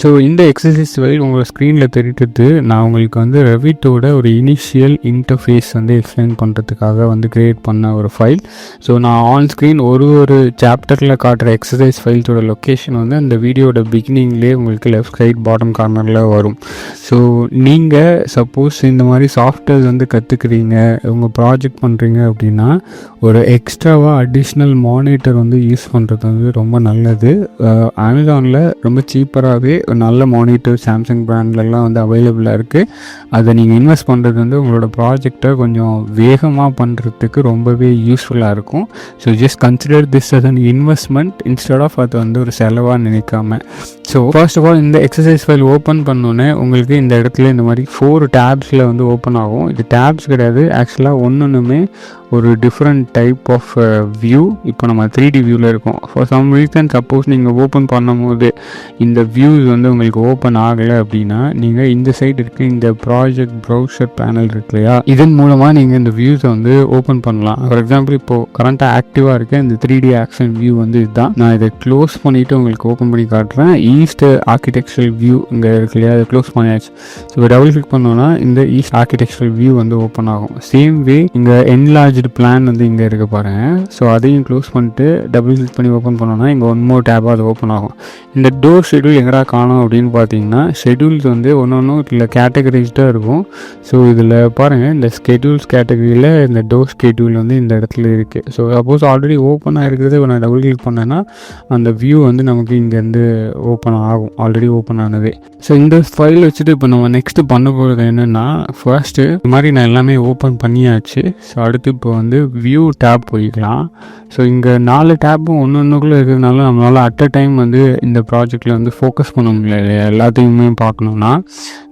So இந்த exercise உங்கள் ஸ்க்ரீனில் தெரிவித்தது நான் உங்களுக்கு வந்து ரெவிட்டோட ஒரு இனிஷியல் இன்டர்ஃபேஸ் வந்து எக்ஸ்பிளைன் பண்ணுறதுக்காக வந்து க்ரியேட் பண்ண ஒரு ஃபைல். ஸோ நான் ஆன் ஸ்க்ரீன் ஒரு சாப்டரில் காட்டுற எக்ஸசைஸ் ஃபைல்ஸோட லொக்கேஷன் வந்து அந்த வீடியோட பிகினிங்லேயே உங்களுக்கு லெஃப்ட் சைட் பாட்டம் கார்னரில் வரும். ஸோ நீங்கள் சப்போஸ் இந்த மாதிரி சாஃப்ட்வேர்ஸ் வந்து கற்றுக்குறீங்க, உங்கள் ப்ராஜெக்ட் பண்ணுறீங்க அப்படின்னா ஒரு எக்ஸ்ட்ராவாக அடிஷ்னல் மானிட்டர் வந்து யூஸ் பண்ணுறது வந்து ரொம்ப நல்லது. அமேசானில் ரொம்ப சீப்பராகவே ஒரு நல்ல மானிட்டர் சாம்சங் பிராண்ட்லலாம் வந்து அவைலபிளாக இருக்குது. அதை நீங்கள் இன்வெஸ்ட் பண்ணுறது வந்து உங்களோட ப்ராஜெக்டை கொஞ்சம் வேகமாக பண்ணுறதுக்கு ரொம்பவே யூஸ்ஃபுல்லாக இருக்கும். So just consider this as an investment instead of அது வந்து ஒரு செலவாக நினைக்காம. ஸோ ஃபர்ஸ்ட் ஆஃப் ஆல் இந்த எக்ஸசைஸ் ஃபைல் ஓப்பன் பண்ணோன்னே உங்களுக்கு இந்த இடத்துல இந்த மாதிரி 4 டேப்ஸில் வந்து ஓப்பன் ஆகும். இது டேப்ஸ் கிடையாது, ஆக்சுவலாக ஒன்றுமே ஒரு டிஃப்ரெண்ட் டைப் ஆஃப் வியூ. இப்போ நம்ம 3D வியூவில் இருக்கோம். ஃபார் சம் ரீசன் சப்போஸ் நீங்கள் ஓப்பன் பண்ணும்போது இந்த வியூஸ் வந்து உங்களுக்கு ஓப்பன் ஆகலை அப்படின்னா நீங்கள் இந்த சைடு இருக்க இந்த ப்ராஜெக்ட் ப்ரௌசர் பேனல் இருக்கு இல்லையா, இதன் மூலமாக நீங்கள் இந்த வியூஸை வந்து ஓப்பன் பண்ணலாம். ஃபார் எக்ஸாம்பிள் இப்போது கரண்ட்டாக ஆக்டிவாக இருக்க இந்த 3D ஆக்ஷன் வியூ வந்து இதுதான். நான் இதை க்ளோஸ் பண்ணிவிட்டு உங்களுக்கு ஓப்பன் பண்ணி காட்டுறேன். ஈஸ்ட் ஆர்கிடெக்சரல் வியூ இங்கே இருக்கு இல்லையா, அதை க்ளோஸ் பண்ணியாச்சு. ஸோ டபுள் கிளிக் பண்ணோன்னா இந்த ஈஸ்ட் ஆர்கிடெக்சரல் வியூ வந்து ஓப்பன் ஆகும். சேம் வே இங்கே என்லார்ஜ் பிளான் வந்து இங்கே இருக்க பாருங்க. ஸோ அதையும் க்ளோஸ் பண்ணிட்டு டபுள் கிளிக் பண்ணி ஓப்பன் பண்ணோன்னா இங்கே ஒன் மோர் டேபாக அது ஓப்பன் ஆகும். இந்த டோர் ஷெடியூல் எங்கடா காணும் அப்படின்னு பார்த்தீங்கன்னா, ஷெடியூல்ஸ் வந்து ஒன்றும் இதில் கேட்டகரைஸ்டாக இருக்கும். ஸோ இதில் பாருங்கள், இந்த ஸ்கெடியூல்ஸ் கேட்டகரியில் இந்த டோர் ஸ்கெடியூல் வந்து இந்த இடத்துல இருக்குது. ஸோ சப்போஸ் ஆல்ரெடி ஓப்பன் ஆகிருக்கிறது நான் டபுள் கிளிக் பண்ணேன்னா அந்த வியூ வந்து நமக்கு இங்கேருந்து ஓப்பன் ஆகும், ஆல்ரெடி ஓப்பன் ஆனதே. ஸோ இந்த ஃபைல் வச்சுட்டு இப்போ நம்ம நெக்ஸ்ட்டு பண்ண போகிறது என்னென்னா, ஃபர்ஸ்ட்டு இது மாதிரி நான் எல்லாமே ஓப்பன் பண்ணியாச்சு. ஸோ அடுத்து இப்போ வந்து வியூ டேப் போய்க்கலாம். ஸோ இங்கே 4 டேப்பும் ஒன்றுக்குள்ளே இருக்கிறதுனால நம்மளால் அட் அ டைம் வந்து இந்த ப்ராஜெக்டில் வந்து ஃபோக்கஸ் பண்ண முடியல, எல்லாத்தையுமே பார்க்கணுன்னா.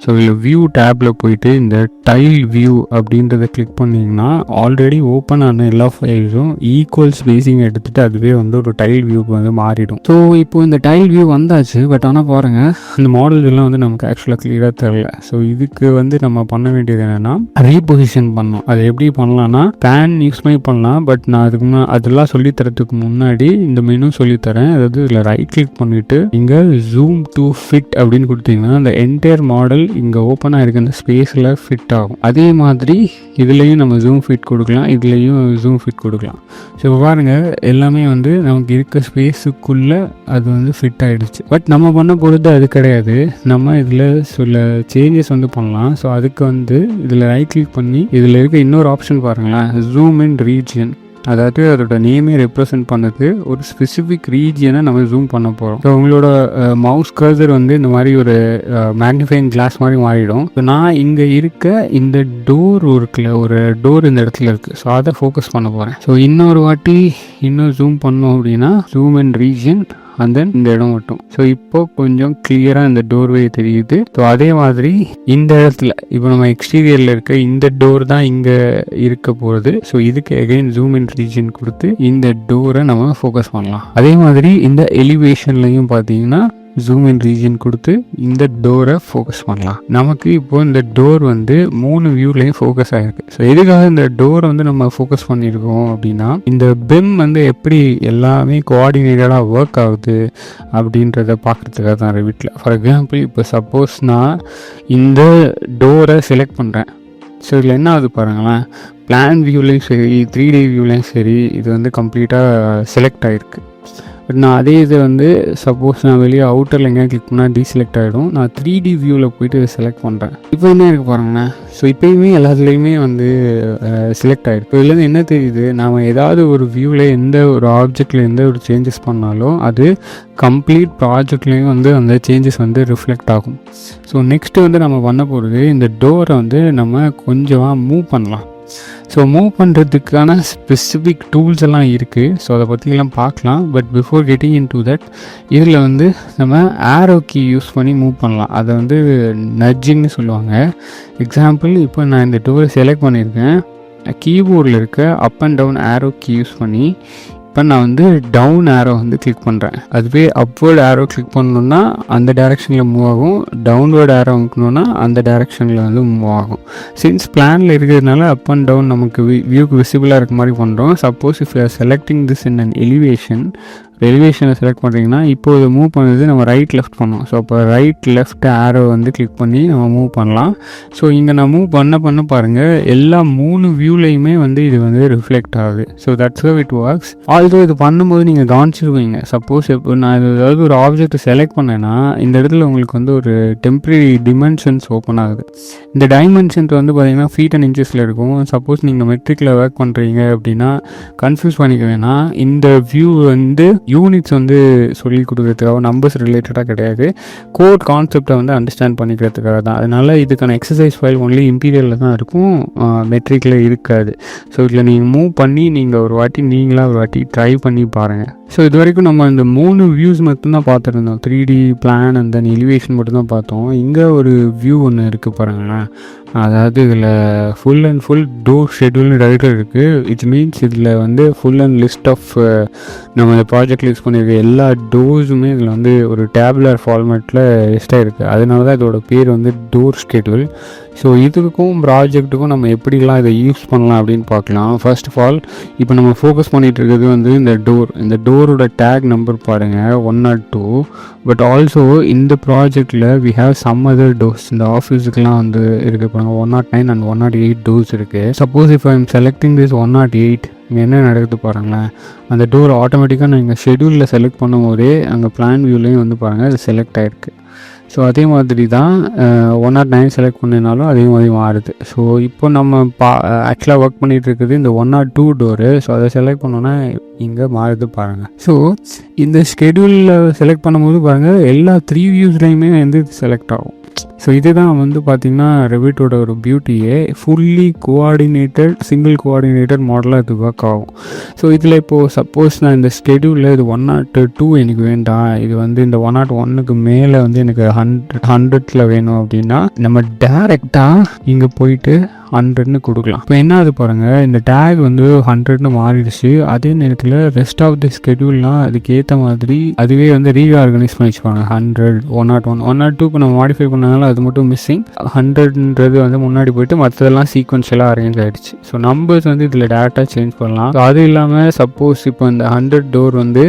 ஸோ இதில் வியூ டேப்பில் போயிட்டு இந்த டைல் வியூ அப்படின்றத கிளிக் பண்ணிங்கன்னா ஆல்ரெடி ஓப்பன் ஆன எல்லா ஃபைல்ஸும் ஈக்குவல் ஸ்பேசிங் எடுத்துகிட்டு அதுவே வந்து ஒரு டைல் வியூக்கு வந்து மாறிடும். ஸோ இப்போ இந்த டைல் வியூ வந்தாச்சு. பட் ஆனால் பாருங்கள், இந்த மாடல் எல்லாம் வந்து நமக்கு ஆக்சுவலாக கிளியராக தெரியல. ஸோ இதுக்கு வந்து நம்ம பண்ண வேண்டியது என்னென்னா ரீபொசிஷன் பண்ணணும். அது எப்படி பண்ணலான்னா பேன் யூஸ் பண்ணி பண்ணலாம். பட் நான் அதுக்கு அதெல்லாம் சொல்லித்தரத்துக்கு முன்னாடி இந்த மெனு சொல்லித்தரேன். அதாவது இதில் ரைட் கிளிக் பண்ணிவிட்டு இங்கே ஜூம் டு ஃபிட் அப்படின்னு கொடுத்தீங்கன்னா அந்த என்டையர் மாடல் இங்கே ஓப்பனாக இருக்க அந்த ஸ்பேஸில் ஃபிட் ஆகும். அதே மாதிரி இதுலேயும் நம்ம ஜூம் ஃபிட் கொடுக்கலாம், இதுலேயும் ஜூம் ஃபிட் கொடுக்கலாம். ஸோ பாருங்கள், எல்லாமே வந்து நமக்கு இருக்க ஸ்பேஸுக்குள்ளே அது வந்து ஃபிட் ஆகிடுச்சு. பட் நம்ம பண்ண பொறுத்து அது கிடையாது, நம்ம இதில் சில சேஞ்சஸ் வந்து பண்ணலாம். ஸோ அதுக்கு வந்து இதில் ரைட் கிளிக் பண்ணி இதில் இருக்க இன்னொரு ஆப்ஷன் பாருங்களேன், ஜூம் இன் ரீஜியன். அதாவது அதோட நேமே ரெப்ரசன்ட் பண்ணுது ஒரு ஸ்பெசிஃபிக் ரீஜியனை நம்ம ஜூம் பண்ண போகிறோம். ஸோ உங்களோட மவுஸ் கர்சர் வந்து இந்த மாதிரி ஒரு மேக்னிஃபைங் கிளாஸ் மாதிரி மாறிடும். ஸோ நான் இங்கே இருக்க இந்த டோர் இருக்குல்ல, ஒரு டோர் இந்த இடத்துல இருக்குது. ஸோ அதை ஃபோக்கஸ் பண்ண போகிறேன். ஸோ இன்னொரு வாட்டி இன்னும் ஜூம் பண்ணோம் அப்படின்னா zoom in region and then இந்த இடம் மட்டும். ஸோ இப்போ கொஞ்சம் கிளியராக இந்த டோர்வே தெரியுது. ஸோ அதே மாதிரி இந்த இடத்துல இப்போ நம்ம எக்ஸ்டீரியரில் இருக்க இந்த டோர் தான் இங்கே இருக்க போகிறது. ஸோ இதுக்கு அகைன் ஜூம் இன் ரீஜன் கொடுத்து இந்த டோரை நம்ம ஃபோக்கஸ் பண்ணலாம். அதே மாதிரி இந்த எலிவேஷன்லையும் பார்த்தீங்கன்னா ஜூம் இன் ரீஜன் கொடுத்து இந்த டோரை ஃபோக்கஸ் பண்ணலாம். நமக்கு இப்போ இந்த டோர் வந்து 3 வியூலையும் ஃபோக்கஸ் ஆகிருக்கு. ஸோ எதுக்காக இந்த டோரை வந்து நம்ம ஃபோக்கஸ் பண்ணியிருக்கோம் அப்படின்னா, இந்த பிம் வந்து எப்படி எல்லாமே கோஆர்டினேட்டடாக ஒர்க் ஆகுது அப்படின்றத பார்க்குறதுக்காக தான் ரெவிட்டில். ஃபார் எக்ஸாம்பிள் இப்போ சப்போஸ் நான் இந்த டோரை செலக்ட் பண்ணுறேன். ஸோ இதில் என்ன ஆகுது பாருங்களேன், பிளான் வியூலையும் சரி 3D வியூலையும் சரி இது வந்து கம்ப்ளீட்டாக செலக்ட் ஆகிருக்கு. பட் நான் அதே இதை வந்து சப்போஸ் நான் வெளியே அவுட்டரில் எங்கேயா கிளிக் பண்ணால் டீசெலக்ட் ஆகிடும். நான் 3D வியூவில் போய்ட்டு செலக்ட் பண்ணுறேன். இப்போ என்ன இருக்குது பாருங்களேன், ஸோ இப்போயுமே எல்லாத்துலேயுமே வந்து செலக்ட் ஆகிடும். இப்போ இதுலேருந்து என்ன தெரியுது, நாம் ஏதாவது ஒரு வியூவில் எந்த ஒரு ஆப்ஜெக்டில் எந்த ஒரு சேஞ்சஸ் பண்ணாலும் அது கம்ப்ளீட் ப்ராஜெக்ட்லேயும் வந்து அந்த சேஞ்சஸ் வந்து ரிஃப்ளெக்ட் ஆகும். ஸோ நெக்ஸ்ட்டு வந்து நம்ம பண்ண போகிறது இந்த டோரை வந்து நம்ம கொஞ்சமாக மூவ் பண்ணலாம். ஸோ மூவ் பண்ணுறதுக்கான ஸ்பெசிஃபிக் டூல்ஸ் எல்லாம் இருக்குது. ஸோ அதை பற்றிலாம் பார்க்கலாம். But before getting in to that, இதில் வந்து நம்ம ஆரோ கீ யூஸ் பண்ணி மூவ் பண்ணலாம். அதை வந்து நட்ஜிங்னு சொல்லுவாங்க. எக்ஸாம்பிள் இப்போ நான் இந்த டூரை செலக்ட் பண்ணியிருக்கேன். கீபோர்டில் இருக்க up and down arrow key use பண்ணி இப்போ நான் வந்து டவுன் ஆரோ வந்து கிளிக் பண்ணுறேன். அதுவே அப்வர்ட் ஆரோ கிளிக் பண்ணணுன்னா அந்த டைரெக்ஷனில் மூவ் ஆகும், டவுன்வர்ட் ஆரோ வைக்கணுன்னா அந்த டைரெக்ஷனில் வந்து மூவ் ஆகும். சின்ஸ் பிளானில் இருக்கிறதுனால அப் அண்ட் டவுன் நமக்கு வியூக்கு விசிபிளாக இருக்க மாதிரி பண்ணுறோம். Suppose if you are selecting this in an elevation, எலிவேஷனை செலக்ட் பண்ணுறீங்கன்னா இப்போ இதை மூவ் பண்ணுறது நம்ம ரைட் லெஃப்ட் பண்ணோம். ஸோ அப்போ ரைட் லெஃப்ட் ஆரோ வந்து கிளிக் பண்ணி நம்ம மூவ் பண்ணலாம். ஸோ இங்கே நான் மூவ் பண்ண பாருங்கள் எல்லா 3 வியூலையுமே வந்து இது வந்து ரிஃப்ளெக்ட் ஆகுது. So that's how it works. Also இது பண்ணும்போது நீங்கள் கவனிச்சிருவீங்க, சப்போஸ் இப்போ நான் ஏதாவது ஒரு ஆப்ஜெக்ட் செலக்ட் பண்ணேன்னா இந்த இடத்துல உங்களுக்கு வந்து ஒரு டெம்பரரி டிமென்ஷன்ஸ் ஓப்பன் ஆகுது. இந்த டைமென்ஷன்ஸ் வந்து பார்த்தீங்கன்னா ஃபீட் அண்ட் இன்ச்சஸில் இருக்கும். சப்போஸ் நீங்கள் மெட்ரிக்கில் ஒர்க் பண்ணுறீங்க அப்படின்னா கன்ஃபியூஸ் பண்ணிக்க வேணாம். இந்த வியூ வந்து யூனிட்ஸ் வந்து சொல்லி கொடுக்குறதுக்காக, நம்பர்ஸ் ரிலேட்டடாக கிடையாது, கோட் கான்செப்டை வந்து அண்டர்ஸ்டாண்ட் பண்ணிக்கிறதுக்காக தான். அதனால் இதுக்கான எக்ஸசைஸ் ஃபைல் ஒன்லி இம்பீரியலில் தான் இருக்கும், மெட்ரிக்கில் இருக்காது. ஸோ இதில் நீங்கள் மூவ் பண்ணி நீங்கள் ஒரு வாட்டி நீங்களாக ஒரு வாட்டி ட்ரை பண்ணி பாருங்கள். ஸோ இது வரைக்கும் நம்ம இந்த 3 வியூஸ் மட்டும்தான் பார்த்துருந்தோம். 3D plan and then elevation மட்டும்தான் பார்த்தோம். இங்கே ஒரு வியூ ஒன்று இருக்குது பாருங்களேன். அதாவது இதில் ஃபுல் அண்ட் ஃபுல் டோர் ஷெட்யூல்னு ரைட்டர் இருக்குது. இட் மீன்ஸ் இதில் வந்து ஃபுல் அண்ட் லிஸ்ட் ஆஃப் நம்ம இந்த ப்ராஜெக்டில் யூஸ் பண்ணியிருக்க எல்லா டோர்ஸுமே இதில் வந்து ஒரு டேபுலர் ஃபார்மேட்டில் லிஸ்ட்டாக இருக்குது. அதனால தான் இதோட பேர் வந்து டோர் ஷெட்யூல். ஸோ இதுக்கும் ப்ராஜெக்ட்டுக்கும் நம்ம எப்படிலாம் இதை யூஸ் பண்ணலாம் அப்படின்னு பார்க்கலாம். ஃபர்ஸ்ட் ஆஃப் ஆல் இப்போ நம்ம ஃபோக்கஸ் பண்ணிகிட்டு இருக்கிறது வந்து இந்த டோரோட டேக் நம்பர் பாருங்கள் 102. பட் ஆல்சோ இந்த ப்ராஜெக்டில் we have some other doors. இந்த ஆஃபீஸுக்கெலாம் வந்து இருக்குது பாருங்கள் 109 அண்ட் 108 டோர்ஸ் இருக்குது. சப்போஸ் இப்போ ஐம் செலக்டிங் திஸ் 108, இங்கே என்ன நடக்குது பாருங்களேன். அந்த டோர் ஆட்டோமேட்டிக்காக நீங்கள் ஷெட்யூலில் செலக்ட் பண்ணும் போதே அங்கே பிளான் வியூலேயும் வந்து பாருங்கள் அது செலக்ட் ஆகிருக்கு. ஸோ அதே மாதிரி தான் 109 செலக்ட் பண்ணினாலும் அதே மாதிரி மாறுது. ஸோ இப்போ நம்ம ஆக்சுவலாக ஒர்க் பண்ணிகிட்டு இருக்குது இந்த 102 டோரு. ஸோ அதை செலக்ட் பண்ணோன்னா இங்கே மாறுது பாருங்கள். ஸோ இந்த ஸ்கெடியூலில் செலக்ட் பண்ணும்போது பாருங்கள் எல்லா 3 வியூஸ்லையுமே வந்து செலக்ட் ஆகும். ஸோ இதுதான் வந்து பார்த்திங்கன்னா ரெவிட்டோட ஒரு பியூட்டியே. ஃபுல்லி கோஆர்டினேட்டட், சிங்கிள் கோஆர்டினேட்டட் மாடலாக இது ஒர்க் ஆகும். ஸோ இதில் இப்போது சப்போஸ் நான் இந்த ஸ்கெடியூலில் இது 102 எனக்கு வேண்டாம், இது வந்து இந்த 101க்கு மேலே வந்து எனக்கு 100ல் வேணும் அப்படின்னா நம்ம டேரெக்டாக இங்கே போயிட்டு 100ன்னு கொடுக்கலாம். இப்போ என்ன ஆகுது பாருங்கள், இந்த டேக் வந்து 100ன்னு மாறிடுச்சு. அதே நேரத்தில் ரெஸ்ட் ஆஃப் தி ஸ்கெடியூல்லாம் அதுக்கு ஏற்ற மாதிரி அதுவே வந்து ரீஆர்கனைஸ் பண்ணி வச்சுப்பாங்க. 100, 101, 102 இப்போ நம்ம மாடிஃபை பண்ணனால அது மட்டும் மிஸ்ஸிங். 100ன்றது வந்து முன்னாடி போயிட்டு மற்றதெல்லாம் சீக்வன்ஷியலாக அரேஞ்ச் ஆகிடுச்சு. ஸோ நம்பர்ஸ் வந்து இதில் டேரெக்டாக சேஞ்ச் பண்ணலாம். அது இல்லாமல் சப்போஸ் இப்போ இந்த 100 டோர் வந்து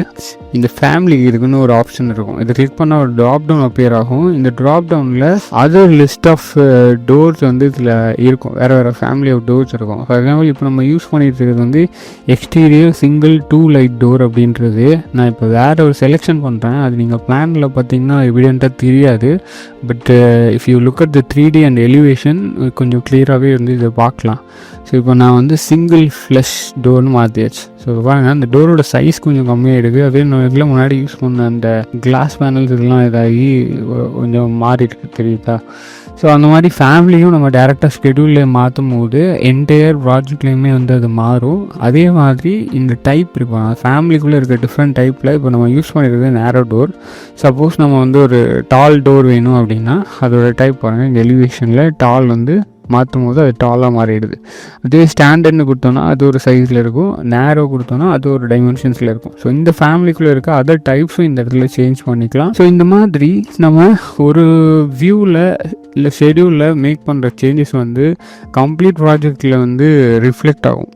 இந்த ஃபேமிலி இருக்குன்னு ஒரு ஆப்ஷன் இருக்கும். இதை கிளிக் பண்ணால் ஒரு ட்ராப் டவுன் அப்பியர் ஆகும். இந்த ட்ராப் டவுனில் அதர் லிஸ்ட் ஆஃப் டோர்ஸ் வந்து இதில் இருக்கும், வேறு ஃபேமிலி ஆஃப் டோர்ஸ் இருக்கும். ஃபார் எக்ஸாம்பிள் இப்போ நம்ம யூஸ் பண்ணிட்டு இருக்கிறது வந்து எக்ஸ்டீரியர் சிங்கிள் 2 லைட் டோர் அப்படின்றது. நான் இப்போ வேறு ஒரு செலெக்ஷன் பண்ணுறேன், அது நீங்கள் பிளானில் பார்த்தீங்கன்னா எவிடெண்ட்டாக தெரியாது. But if you look at the 3D and elevation கொஞ்சம் கிளியராகவே வந்து இதை பார்க்கலாம். ஸோ இப்போ நான் வந்து சிங்கிள் ஃப்ளஷ் டோர்னு மாற்றியாச்சு. ஸோ வாங்க அந்த டோரோட சைஸ் கொஞ்சம் கம்மியாகிடுது. அதே நேரத்தில் முன்னாடி யூஸ் பண்ண அந்த கிளாஸ் பேனல்ஸ் இதெல்லாம் இதாகி கொஞ்சம் மாறிட்டு தெரியுதா. ஸோ அந்த மாதிரி ஃபேமிலியும் நம்ம டேரெக்டாக ஸ்கெடியூலில் மாற்றும் போது என்டையர் ப்ராஜெக்ட்லேயுமே வந்து அது மாறும். அதே மாதிரி இந்த டைப் இருக்கும், ஃபேமிலிக்குள்ளே இருக்க டிஃப்ரெண்ட் டைப்பில் இப்போ நம்ம யூஸ் பண்ணியிருக்கிறது நேரோ டோர். சப்போஸ் நம்ம வந்து ஒரு டால் டோர் வேணும் அப்படின்னா அதோட டைப் பாருங்கள், இந்த எலிவேஷனில் டால் வந்து மாற்றும் போது அது டாலாக மாறிடுது. அதுவே ஸ்டாண்டர்ட்னு கொடுத்தோன்னா அது ஒரு சைஸில் இருக்கும், நேரோ கொடுத்தோன்னா அது ஒரு டைமென்ஷன்ஸில் இருக்கும். ஸோ இந்த ஃபேமிலிக்குள்ளே இருக்க அதர் டைப்ஸும் இந்த இடத்துல சேஞ்ச் பண்ணிக்கலாம். ஸோ இந்த மாதிரி நம்ம ஒரு வியூவில் இல்லை ஷெடியூலில் மேக் பண்ணுற சேஞ்சஸ் வந்து கம்ப்ளீட் ப்ராஜெக்டில் வந்து ரிஃப்ளெக்ட் ஆகும்.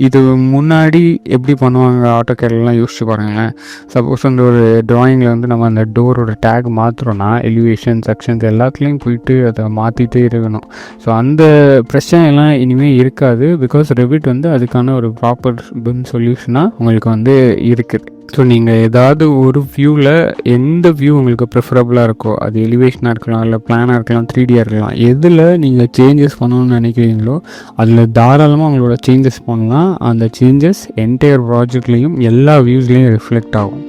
இது முன்னாடி எப்படி பண்ணுவாங்க ஆட்டோகேட்லாம் யோசிச்சு பாருங்களேன். சப்போஸ் அந்த ஒரு ட்ராயிங்கில் வந்து நம்ம அந்த டோரோட டேக் மாற்றுறோன்னா எலிவேஷன் செக்ஷன்ஸ் எல்லாத்துலேயும் போயிட்டு அதை மாற்றிட்டே இருக்கணும். ஸோ அந்த பிரச்சனைலாம் இனிமேல் இருக்காது. பிகாஸ் ரெவிட் வந்து அதுக்கான ஒரு ப்ராப்பர் பிம் சொல்யூஷனாக உங்களுக்கு வந்து இருக்குது. ஸோ நீங்கள் ஏதாவது ஒரு வியூவில் எந்த வியூ உங்களுக்கு ப்ரிஃபரபுளாக இருக்கோ, அது எலிவேஷனாக இருக்கலாம், இல்லை பிளானாக இருக்கலாம், 3Dயாக இருக்கலாம், எதில் நீங்கள் சேஞ்சஸ் பண்ணணும்னு நினைக்கிறீங்களோ அதில் தாராளமாக உங்களோட சேஞ்சஸ் பண்ணலாம். அந்த சேஞ்சஸ் என்டையர் ப்ராஜெக்ட்லேயும் எல்லா வியூஸ்லேயும் ரிஃப்ளெக்ட் ஆகும்.